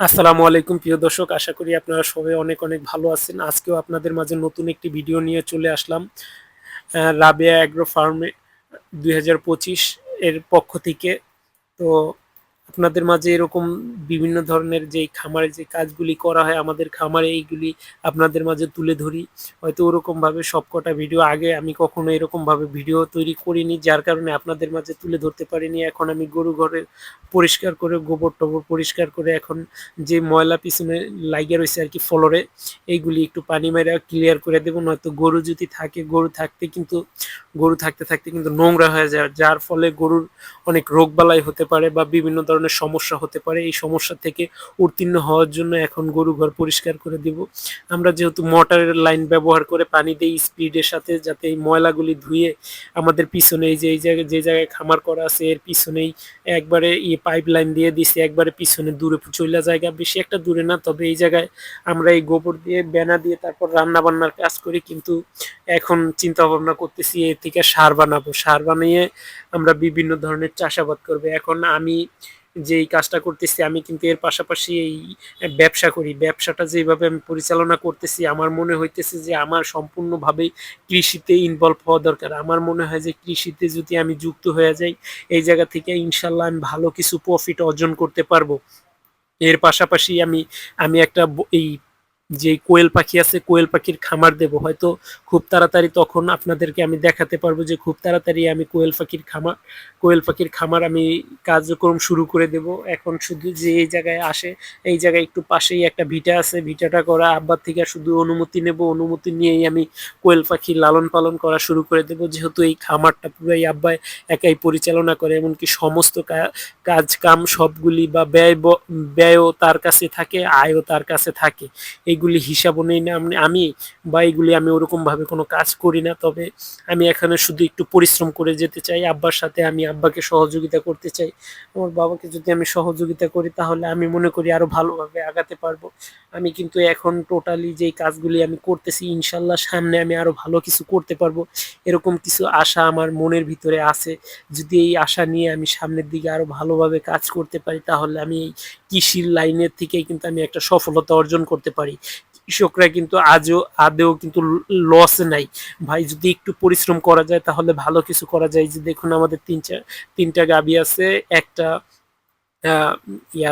আসসালামু আলাইকুম প্রিয় দর্শক, আশা করি আপনারা সবাই অনেক অনেক ভালো আছেন। আজকেও আপনাদের মাঝে নতুন একটি ভিডিও নিয়ে চলে আসলাম। রাবেয়া অ্যাগ্রো ফার্মে 2025 এর পক্ষ থেকে। তো আপনাদের মাঝে এরকম বিভিন্ন ধরনের যেই খামারে যে কাজগুলি করা হয় আমাদের খামারে, এইগুলি আপনাদের মাঝে তুলে ধরি। হয়তো ওরকমভাবে সবকটা ভিডিও আগে আমি কখনো এরকমভাবে ভিডিও তৈরি করিনি, যার কারণে আপনাদের মাঝে তুলে ধরতে পারিনি। এখন আমি গরু ঘরে পরিষ্কার করে, গোবর-টোবর পরিষ্কার করে, এখন যে ময়লা পিছনে লাইগা রইছে আরকি ফ্লোরে, এইগুলি একটু পানি মাইরা ক্লিয়ার করে দেব। নয়তো গরু যদি থাকে, গরু থাকতে থাকতে কিন্তু নোংরা হয়ে যায়, যার ফলে গরুর অনেক রোগবালাই হতে পারে বা বিভিন্ন ধরনের সমস্যা হতে পারে। এই সমস্যা থেকে উত্তীর্ণ হওয়ার জন্য এখন গরু ঘর পরিষ্কার করে দিব। আমরা যেহেতু মোটরের লাইন ব্যবহার করে পানি দেই স্পিডের সাথে, যাতে এই ময়লাগুলি ধুয়ে আমাদের পিছনে এই যে এই জায়গায় যে জায়গায় খামার করা আছে এর পিছনেই একবারে পাইপ লাইন দিয়ে দিছি, একবারে পিছনে দূরে চইলা জায়গা, বেশি একটা দূরে না, তবে এই জায়গায় আমরা এই গোবর দিয়ে বেনা দিয়ে তারপর রান্না বান্নার কাজ করি। কিন্তু এখন চিন্তা ভাবনা করতেছি এ থেকে সার বানাবো, সার বানিয়ে আমরা বিভিন্ন ধরনের চাষাবাদ করবো। এখন আমি যেই কাজটা করতেছি, আমি কিন্তু এর পাশাপাশি এই ব্যবসা করি। ব্যবসাটা যেভাবে আমি পরিচালনা করতেছি, আমার মনে হইতেছে যে আমার সম্পূর্ণভাবেই কৃষিতে ইনভলভ হওয়া দরকার। আমার মনে হয় যে কৃষিতে যদি আমি যুক্ত হয়ে যাই, এই জায়গা থেকে ইনশাল্লাহ আমি ভালো কিছু প্রফিট অর্জন করতে পারবো। এর পাশাপাশি আমি আমি একটা এই যে কোয়েল পাখি আছে, কোয়েল পাখির খামার দেব হয়তো খুব তাড়াতাড়ি। তখন আপনাদেরকে আমি দেখাতে পারবো যে খুব তাড়াতাড়ি আমি কোয়েল পাখির খামার আমি কার্যক্রম শুরু করে দেব। এখন শুধু যে এই জায়গায় আসে, এই জায়গায় একটু পাশেই একটা ভিটা আছে, ভিটাটা করা আব্বার থেকে শুধু অনুমতি নেব, অনুমতি নিয়েই আমি কোয়েল পাখি লালন পালন করা শুরু করে দেব। যেহেতু এই খামারটা পুরাই আব্বাই একাই পরিচালনা করে, এমনকি সমস্ত কাজ কাম সবগুলি বা ব্যয়ও তার কাছে থাকে, আয়ও তার কাছে থাকে। এইগুলি হিসাবও নেই না আমি, বা এইগুলি আমি ওরকমভাবে কোনো কাজ করি না। তবে আমি এখানে শুধু একটু পরিশ্রম করে যেতে চাই আব্বার সাথে, আমি আব্বাকে সহযোগিতা করতে চাই। আমার বাবাকে যদি আমি সহযোগিতা করি তাহলে আমি মনে করি আরো ভালোভাবে আগাতে পারবো। আমি কিন্তু এখন টোটালি যেই কাজগুলি আমি করতেছি, ইনশাল্লাহ সামনে আমি আরো ভালো কিছু করতে পারবো, এরকম কিছু আশা আমার মনের ভিতরে আছে। যদি এই আশা নিয়ে আমি সামনের দিকে আরো ভালোভাবে কাজ করতে পারি, তাহলে আমি এই কৃষির লাইনের থেকেই কিন্তু আমি একটা সফলতা অর্জন করতে পারি। কৃষকরা কিন্তু আদেও কিন্তু লসে নাই ভাই, যদি একটু পরিশ্রম করা যায় তাহলে ভালো কিছু করা যায়। যে দেখুন আমাদের তিনটা গাভী আছে, একটা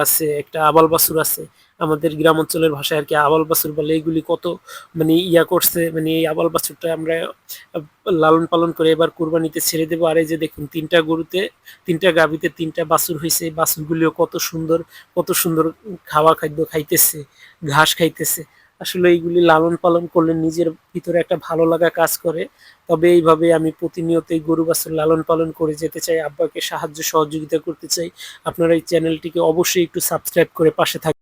আছে, একটা আবাল বাছুর আছে। আমাদের গ্রাম অঞ্চলের ভাষায় আর কি আবাল বাছুর বলে। এইগুলি কত মানে করছে, মানে এই আবাল বাছুরটা আমরা লালন পালন করে এবার কুরবানিতে ছেড়ে দেবো। আর এই যে দেখুন তিনটা গাভীতে তিনটা বাছুর হয়েছে, এই বাছুরগুলিও কত সুন্দর খাওয়া খাদ্য খাইতেছে, ঘাস খাইতেছে। আসলে এইগুলি লালন পালন করলে নিজের ভিতরে একটা ভালো লাগা কাজ করে। তবে এইভাবে আমি প্রতিনিয়ত এই গরু বাছুর লালন পালন করে যেতে চাই, আব্বাকে সাহায্য সহযোগিতা করতে চাই। আপনারা এই চ্যানেলটিকে অবশ্যই একটু সাবস্ক্রাইব করে পাশে থাকবেন।